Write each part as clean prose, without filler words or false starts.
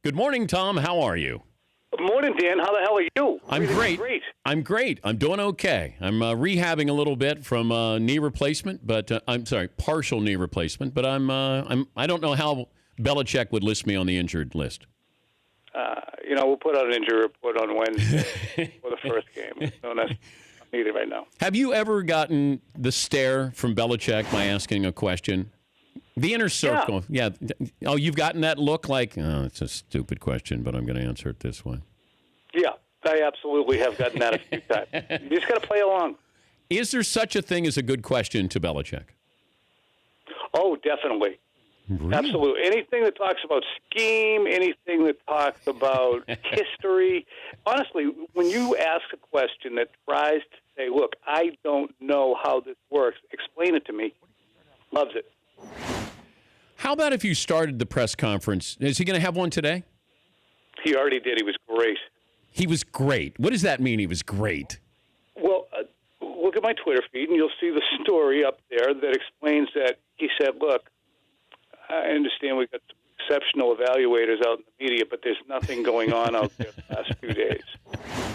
Good morning, Tom. How are you? Good morning, Dan. How the hell are you? I'm great. I'm great. I'm doing okay. I'm rehabbing a little bit from knee replacement, but I'm sorry, partial knee replacement. But I don't know how Belichick would list me on the injured list. We'll put out an injury report on Wednesday for the first game. So that's not needed right now. Have you ever gotten the stare from Belichick by asking a question? The inner circle. Yeah. Oh, you've gotten that look like, oh, it's a stupid question, but I'm going to answer it this way. Yeah, I absolutely have gotten that a few times. You just got to play along. Is there such a thing as a good question to Belichick? Oh, definitely. Really? Absolutely. Anything that talks about scheme, anything that talks about history. Honestly, when you ask a question that tries to say, look, I don't know how this works, explain it to me, loves it. How about if you started the press conference? Is he going to have one today? He already did. He was great. He was great. What does that mean, he was great? Well, look at my Twitter feed, and you'll see the story up there that explains that he said, look, I understand we've got some exceptional evaluators out in the media, but there's nothing going on out there the last few days.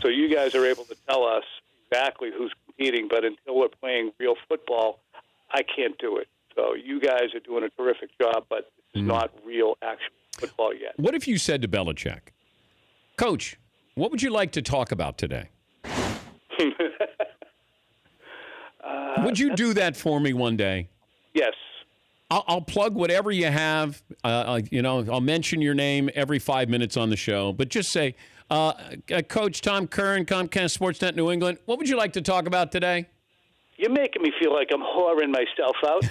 So you guys are able to tell us exactly who's competing, but until we're playing real football, I can't do it. So you guys are doing a terrific job, but it's not real actual football yet. What if you said to Belichick, Coach, what would you like to talk about today? Would you do that for me one day? Yes. I'll plug whatever you have. I'll mention your name every 5 minutes on the show. But just say, Coach Tom Curran, Comcast Sportsnet New England, what would you like to talk about today? You're making me feel like I'm whoring myself out.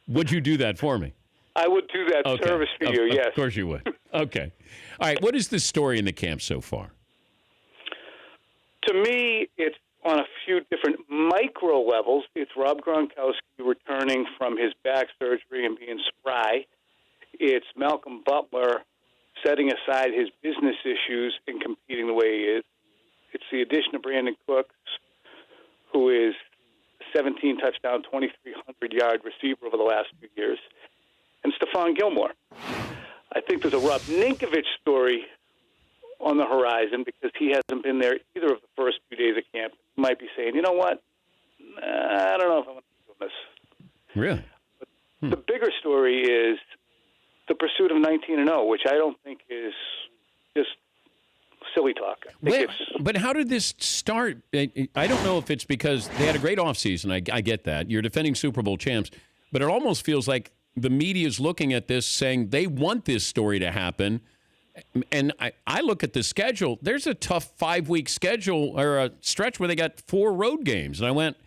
Would you do that for me? I would do that service for you, yes. Of course you would. Okay. All right, what is the story in the camp so far? To me, it's on a few different micro levels. It's Rob Gronkowski returning from his back surgery and being spry. It's Malcolm Butler setting aside his business issues and competing the way he is. It's the addition of Brandon Cooks, who is 17 touchdown, 2,300-yard receiver over the last few years, and Stephon Gilmore. I think there's a Rob Ninkovich story on the horizon because he hasn't been there either of the first few days of camp. He might be saying, you know what, I don't know if I'm going to do this. Really? But the bigger story is the pursuit of 19-0, which I don't think is just silly talk. But how did this start? I don't know if it's because they had a great offseason. I get that. You're defending Super Bowl champs. But it almost feels like the media is looking at this saying they want this story to happen. And I look at the schedule. There's a tough 5-week schedule or a stretch where they got 4 road games. And I went,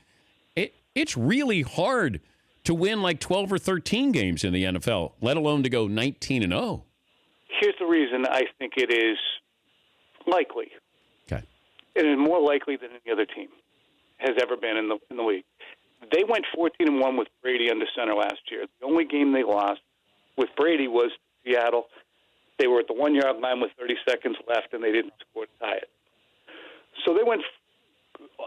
it's really hard to win like 12 or 13 games in the NFL, let alone to go 19-0. Here's the reason I think it is likely. Okay. It is more likely than any other team has ever been in the league. They went 14-1 with Brady under center last year. The only game they lost with Brady was Seattle. They were at the 1-yard line with 30 seconds left, and they didn't score to tie it. So they went,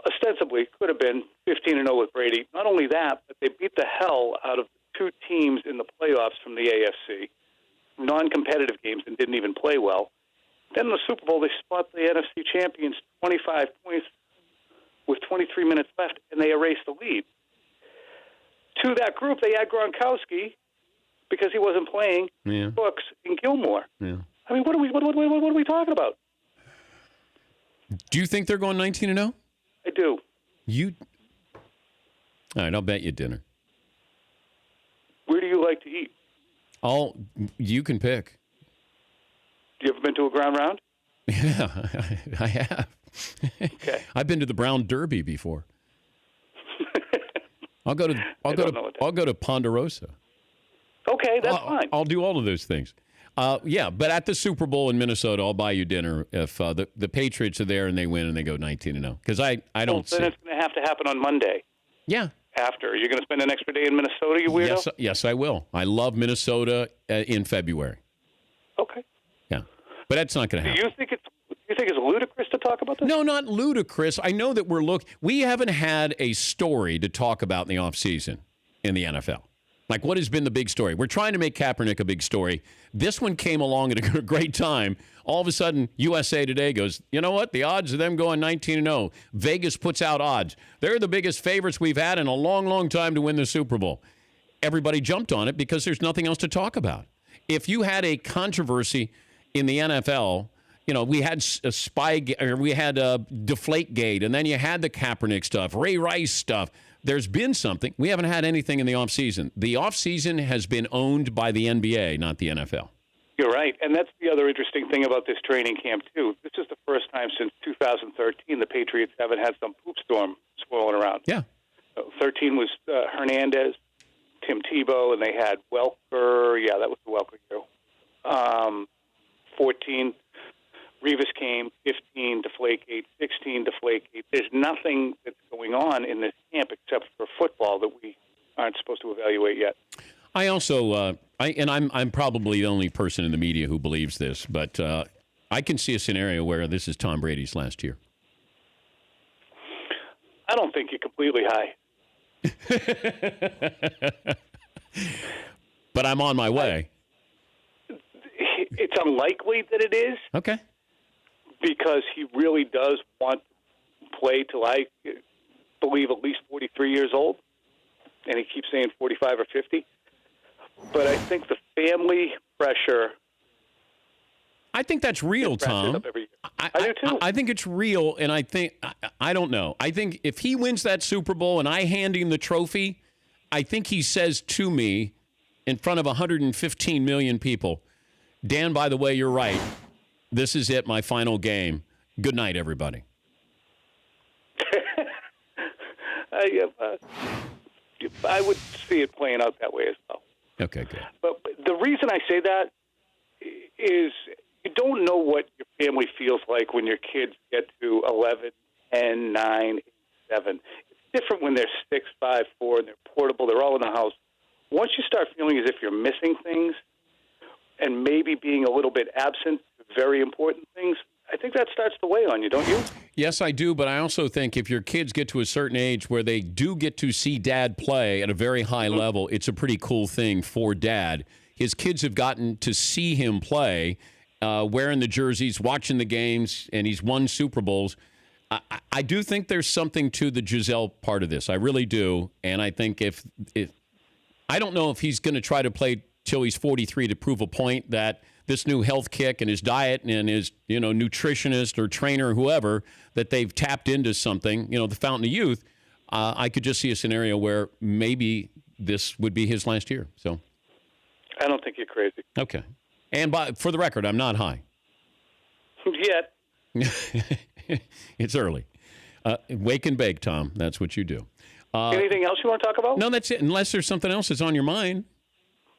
ostensibly, could have been 15-0 with Brady. Not only that, but they beat the hell out of 2 teams in the playoffs from the AFC, non-competitive games, and didn't even play well. Then in the Super Bowl, they spot the NFC champions 25 points with 23 minutes left, and they erased the lead. To that group, they add Gronkowski because he wasn't playing, Brooks, and Gilmore. Yeah. I mean, what are we talking about? Do you think they're going 19-0? I do. All right, I'll bet you dinner. Where do you like to eat? You can pick. You ever been to a ground round? Yeah, I have. Okay. I've been to the Brown Derby before. I'll go to Ponderosa. Okay, that's fine. I'll do all of those things. But at the Super Bowl in Minnesota, I'll buy you dinner if the Patriots are there and they win and they go 19-0. Because I don't see. Then it's going to have to happen on Monday. Yeah. After. You're going to spend an extra day in Minnesota, you weirdo? Yes, I will. I love Minnesota in February. Okay. Yeah. But that's not going to happen. Do you think it's ludicrous to talk about this? No, not ludicrous. I know that we haven't had a story to talk about in the offseason in the NFL. Like, what has been the big story? We're trying to make Kaepernick a big story. This one came along at a great time. All of a sudden, USA Today goes, you know what? The odds of them going 19-0. Vegas puts out odds. They're the biggest favorites we've had in a long, long time to win the Super Bowl. Everybody jumped on it because there's nothing else to talk about. If you had a controversy in the NFL, we had a we had a Deflategate, and then you had the Kaepernick stuff, Ray Rice stuff. There's been something. We haven't had anything in the offseason. The offseason has been owned by the NBA, not the NFL. You're right. And that's the other interesting thing about this training camp, too. This is the first time since 2013 the Patriots haven't had some poop storm swirling around. Yeah. 13 was Hernandez, Tim Tebow, and they had Welker. Yeah, that was the Welker year. 14, Revis came. 15, Deflategate. 16, Deflategate. There's nothing that's going on in this camp except for football that we aren't supposed to evaluate yet. I also, I'm probably the only person in the media who believes this, but I can see a scenario where this is Tom Brady's last year. I don't think you're completely high. But I'm on my way. It's unlikely that it is. Okay. Because he really does want to play till I believe at least 43 years old. And he keeps saying 45 or 50. But I think the family pressure. I think that's real, Tom. I do too. I think it's real, and I don't know. I think if he wins that Super Bowl and I hand him the trophy, I think he says to me in front of 115 million people, Dan, by the way, you're right. This is it, my final game. Good night, everybody. I would see it playing out that way as well. Okay, good. But the reason I say that is you don't know what your family feels like when your kids get to 11, 10, 9, 7. It's different when they're 6, 5, 4, and they're portable. They're all in the house. Once you start feeling as if you're missing things and maybe being a little bit absent to very important things, I think that starts to weigh on you, don't you? Yes, I do, but I also think if your kids get to a certain age where they do get to see dad play at a very high level, it's a pretty cool thing for dad. His kids have gotten to see him play, wearing the jerseys, watching the games, and he's won Super Bowls. I do think there's something to the Giselle part of this. I really do, and I think if I don't know if he's going to try to play till he's 43 to prove a point that this new health kick and his diet and his, nutritionist or trainer or whoever, that they've tapped into something, the fountain of youth. I could just see a scenario where maybe this would be his last year. So I don't think you're crazy. Okay. And for the record, I'm not high. Yet. It's early. Wake and bake, Tom. That's what you do. Anything else you want to talk about? No, that's it. Unless there's something else that's on your mind.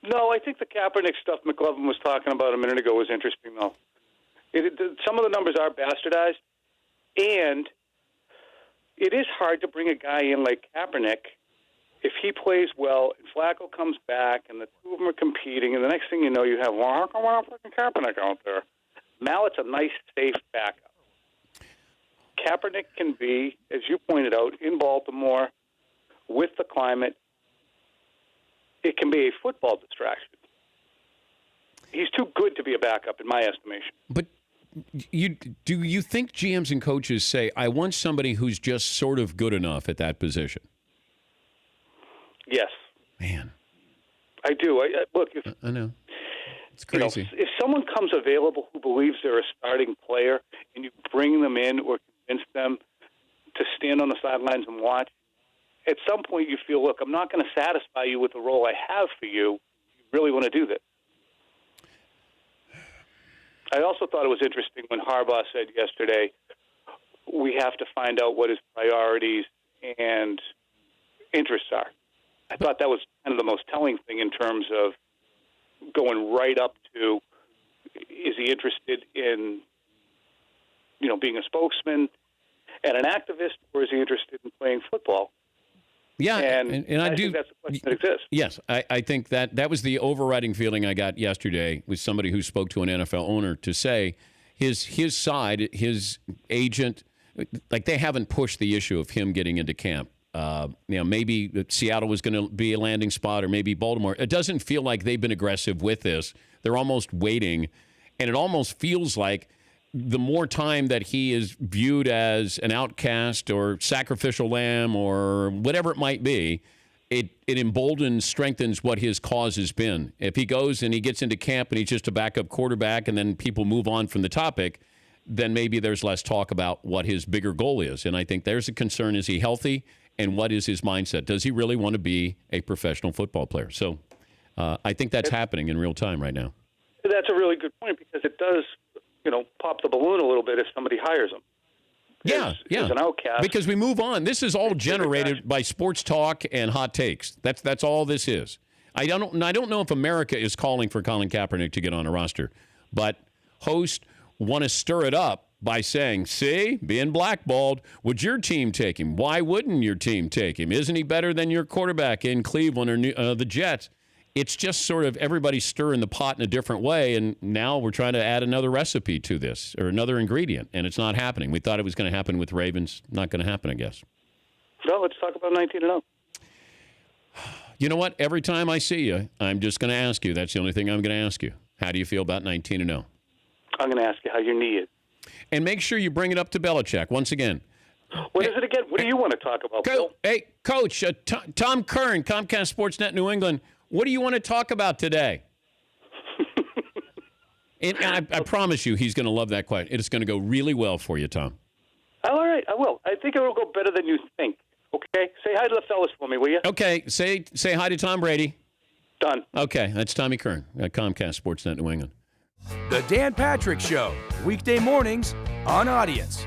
No, I think the Kaepernick stuff McLovin was talking about a minute ago was interesting, though. Some of the numbers are bastardized, and it is hard to bring a guy in like Kaepernick if he plays well and Flacco comes back and the two of them are competing, and the next thing you know, you have, well, how come we're not putting Kaepernick out there? Mallett's a nice, safe backup. Kaepernick can be, as you pointed out, in Baltimore with the climate. It can be a football distraction. He's too good to be a backup, in my estimation. But do you think GMs and coaches say, I want somebody who's just sort of good enough at that position? Yes. Man. I do. Look, I know. It's crazy. If someone comes available who believes they're a starting player and you bring them in or convince them to stand on the sidelines and watch, at some point you feel, look, I'm not going to satisfy you with the role I have for you. You really want to do this. I also thought it was interesting when Harbaugh said yesterday, we have to find out what his priorities and interests are. I thought that was kind of the most telling thing in terms of going right up to, is he interested in, being a spokesman and an activist, or is he interested in playing football? Yeah, and I do think that's a question that exists. Yes, I think that was the overriding feeling I got yesterday with somebody who spoke to an NFL owner to say his side, his agent, like they haven't pushed the issue of him getting into camp. Maybe Seattle was going to be a landing spot, or maybe Baltimore. It doesn't feel like they've been aggressive with this. They're almost waiting, and it almost feels like the more time that he is viewed as an outcast or sacrificial lamb or whatever it might be, it emboldens, strengthens what his cause has been. If he goes and he gets into camp and he's just a backup quarterback and then people move on from the topic, then maybe there's less talk about what his bigger goal is. And I think there's a concern. Is he healthy? And what is his mindset? Does he really want to be a professional football player? So I think that's happening in real time right now. That's a really good point, because it does, pop the balloon a little bit if somebody hires him. Yeah. As an outcast. Because we move on. This is all generated by sports talk and hot takes. That's all this is. I don't know if America is calling for Colin Kaepernick to get on a roster, but hosts want to stir it up by saying, see, being blackballed. Would your team take him? Why wouldn't your team take him? Isn't he better than your quarterback in Cleveland or the Jets? It's just sort of everybody stirring the pot in a different way, and now we're trying to add another recipe to this, or another ingredient, and it's not happening. We thought it was going to happen with Ravens. Not going to happen, I guess. No, let's talk about 19-0. You know what? Every time I see you, I'm just going to ask you. That's the only thing I'm going to ask you. How do you feel about 19-0? I'm going to ask you how your knee is. And make sure you bring it up to Belichick once again. What is it again? What do you want to talk about, Bill? Hey, Coach, Tom Curran, Comcast Sportsnet New England. What do you want to talk about today? and I promise you, he's going to love that question. It's going to go really well for you, Tom. All right, I will. I think it will go better than you think. Okay? Say hi to the fellas for me, will you? Okay. Say hi to Tom Brady. Done. Okay. That's Tommy Curran at Comcast Sportsnet New England. The Dan Patrick Show, weekday mornings on Audience.